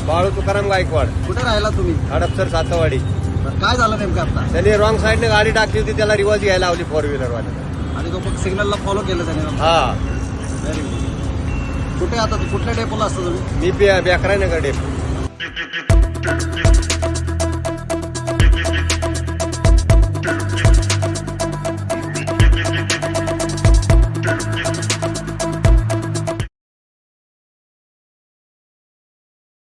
बाळू तुकाराम गायकवाड, कुठे राहिला तुम्ही? हडपसर सातवाडी. काय झालं नेमकं आता? त्यांनी रॉंग साईडने गाडी टाकली होती, त्याला रिवर्स घ्यायला लावली फोर व्हीलर वाले. आणि तो सिग्नलला फॉलो केलं त्याने? हा. Very good. कुठे आता कुठल्या डेपोला असता तुम्ही? मी बेकरानगर डेपो.